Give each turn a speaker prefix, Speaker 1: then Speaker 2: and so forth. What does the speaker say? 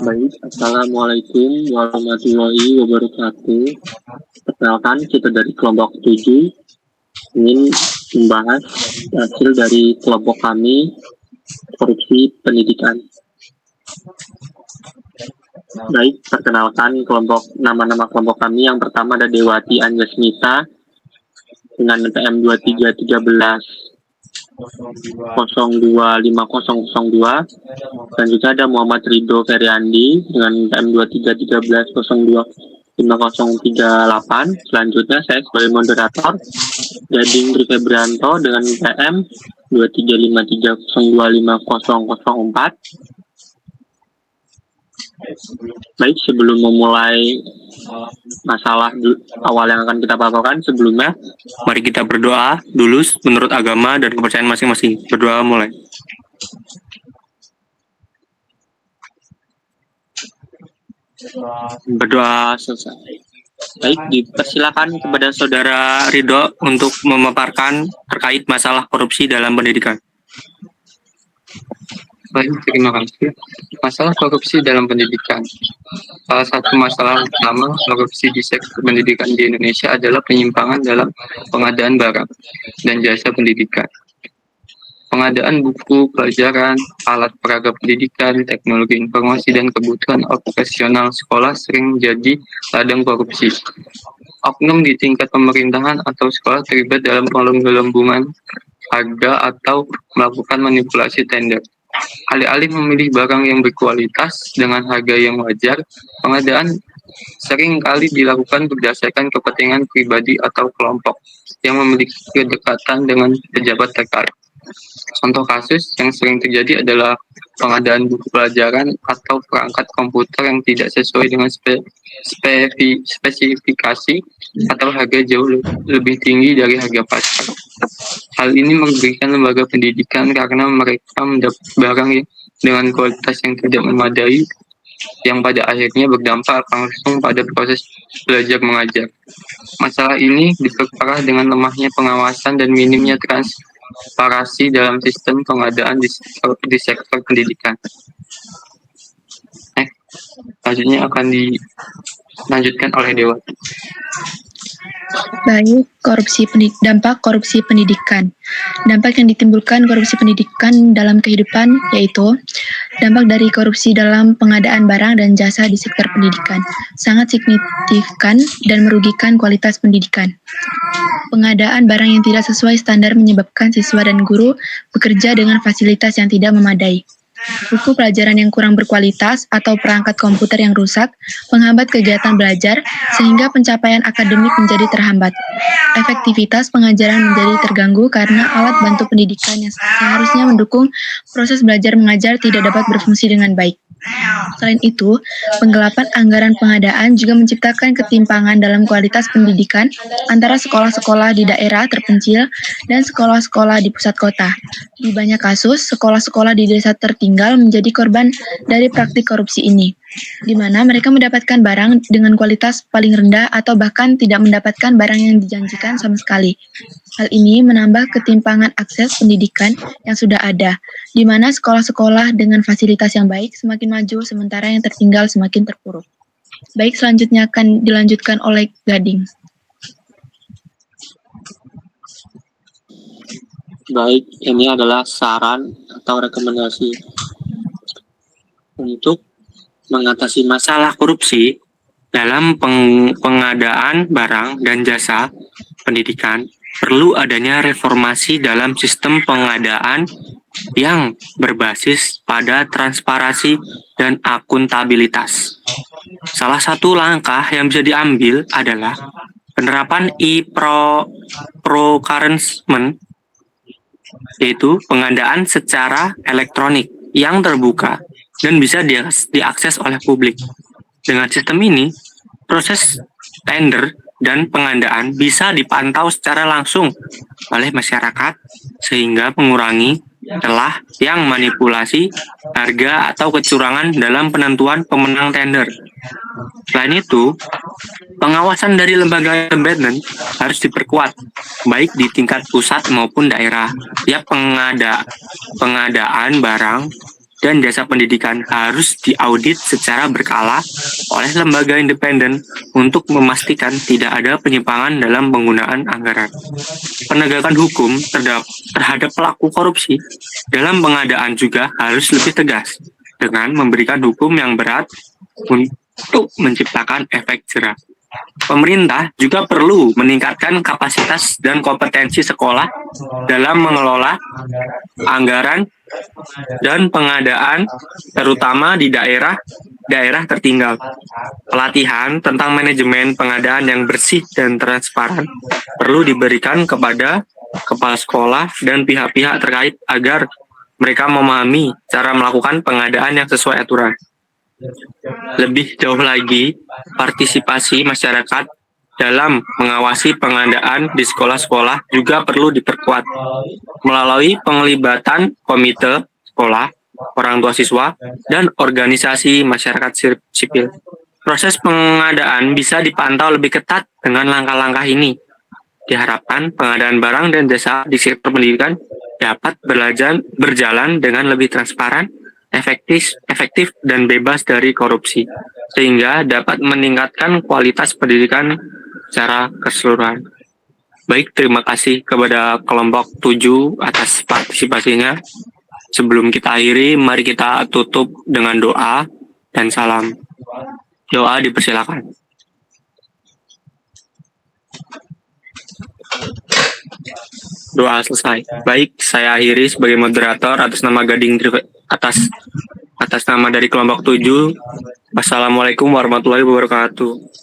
Speaker 1: Baik, Assalamualaikum warahmatullahi wabarakatuh. Perkenalkan, kita dari kelompok 7 ingin membahas hasil dari kelompok kami, korupsi pendidikan. Baik, perkenalkan nama-nama kelompok kami. Yang pertama ada Dewati Anjasmita dengan NPM 2313 025002. Selanjutnya ada Muhammad Ridho Feryandi dengan NPM 2313 025038. Selanjutnya saya sebagai moderator Gading Dri Febrianto dengan NPM 2353025004. Baik, sebelum memulai masalah awal yang akan kita paparkan, sebelumnya mari kita berdoa dulu menurut agama dan kepercayaan masing-masing. Berdoa mulai. Berdoa selesai. Baik, dipersilakan kepada Saudara Ridho untuk memaparkan terkait masalah korupsi dalam pendidikan.
Speaker 2: Baik, terima kasih. Masalah korupsi dalam pendidikan. Salah satu masalah utama korupsi di sektor pendidikan di Indonesia adalah penyimpangan dalam pengadaan barang dan jasa pendidikan. Pengadaan buku pelajaran, alat peraga pendidikan, teknologi informasi, dan kebutuhan operasional sekolah sering jadi ladang korupsi. Oknum di tingkat pemerintahan atau sekolah terlibat dalam penggelembungan harga atau melakukan manipulasi tender. Alih-alih memilih barang yang berkualitas dengan harga yang wajar, pengadaan sering kali dilakukan berdasarkan kepentingan pribadi atau kelompok yang memiliki kedekatan dengan pejabat terkait. Contoh kasus yang sering terjadi adalah pengadaan buku pelajaran atau perangkat komputer yang tidak sesuai dengan spesifikasi atau harga jauh lebih tinggi dari harga pasar. Hal ini merugikan lembaga pendidikan karena mereka mendapat barang dengan kualitas yang tidak memadai, yang pada akhirnya berdampak langsung pada proses belajar mengajar. Masalah ini diperparah dengan lemahnya pengawasan dan minimnya transparansi dalam sistem pengadaan di sektor pendidikan. Selanjutnya akan dilanjutkan oleh Dewa.
Speaker 3: Baik, dampak korupsi pendidikan. Dampak yang ditimbulkan korupsi pendidikan dalam kehidupan yaitu dampak dari korupsi dalam pengadaan barang dan jasa di sektor pendidikan sangat signifikan dan merugikan kualitas pendidikan. Pengadaan barang yang tidak sesuai standar menyebabkan siswa dan guru bekerja dengan fasilitas yang tidak memadai. Buku pelajaran yang kurang berkualitas atau perangkat komputer yang rusak menghambat kegiatan belajar sehingga pencapaian akademik menjadi terhambat. Efektivitas pengajaran menjadi terganggu karena alat bantu pendidikan yang seharusnya mendukung proses belajar mengajar tidak dapat berfungsi dengan baik. Selain itu, penggelapan anggaran pengadaan juga menciptakan ketimpangan dalam kualitas pendidikan antara sekolah-sekolah di daerah terpencil dan sekolah-sekolah di pusat kota. Di banyak kasus, sekolah-sekolah di desa tertinggal menjadi korban dari praktik korupsi ini, di mana mereka mendapatkan barang dengan kualitas paling rendah atau bahkan tidak mendapatkan barang yang dijanjikan sama sekali. Hal ini menambah ketimpangan akses pendidikan yang sudah ada, di mana sekolah-sekolah dengan fasilitas yang baik semakin maju, sementara yang tertinggal semakin terpuruk. Baik, selanjutnya akan dilanjutkan oleh Gading.
Speaker 1: Baik, ini adalah saran atau rekomendasi untuk mengatasi masalah korupsi dalam pengadaan barang dan jasa pendidikan. Perlu adanya reformasi dalam sistem pengadaan yang berbasis pada transparansi dan akuntabilitas. Salah satu langkah yang bisa diambil adalah penerapan e-procurement, yaitu pengadaan secara elektronik yang terbuka dan bisa diakses oleh publik. Dengan sistem ini, proses tender dan pengadaan bisa dipantau secara langsung oleh masyarakat sehingga mengurangi celah yang manipulasi harga atau kecurangan dalam penentuan pemenang tender. Selain itu, pengawasan dari lembaga independen harus diperkuat, baik di tingkat pusat maupun daerah. Tiap pengadaan barang dan jasa pendidikan harus diaudit secara berkala oleh lembaga independen untuk memastikan tidak ada penyimpangan dalam penggunaan anggaran. Penegakan hukum terhadap pelaku korupsi dalam pengadaan juga harus lebih tegas dengan memberikan hukum yang berat untuk menciptakan efek jerah. Pemerintah juga perlu meningkatkan kapasitas dan kompetensi sekolah dalam mengelola anggaran dan pengadaan, terutama di daerah tertinggal. Pelatihan tentang manajemen pengadaan yang bersih dan transparan perlu diberikan kepada kepala sekolah dan pihak-pihak terkait agar mereka memahami cara melakukan pengadaan yang sesuai aturan. Lebih jauh lagi, partisipasi masyarakat dalam mengawasi pengadaan di sekolah-sekolah juga perlu diperkuat melalui penglibatan komite sekolah, orang tua siswa, dan organisasi masyarakat sipil. Proses pengadaan bisa dipantau lebih ketat dengan langkah-langkah ini. Diharapkan pengadaan barang dan jasa di sektor pendidikan dapat berjalan dengan lebih transparan, efektif dan bebas dari korupsi, sehingga dapat meningkatkan kualitas pendidikan secara keseluruhan. Baik, terima kasih kepada kelompok 7 atas partisipasinya. Sebelum kita akhiri, mari kita tutup dengan doa dan salam. Doa dipersilakan. Doa selesai. Baik, saya akhiri sebagai moderator atas nama atas nama dari kelompok 7. Wassalamualaikum warahmatullahi wabarakatuh.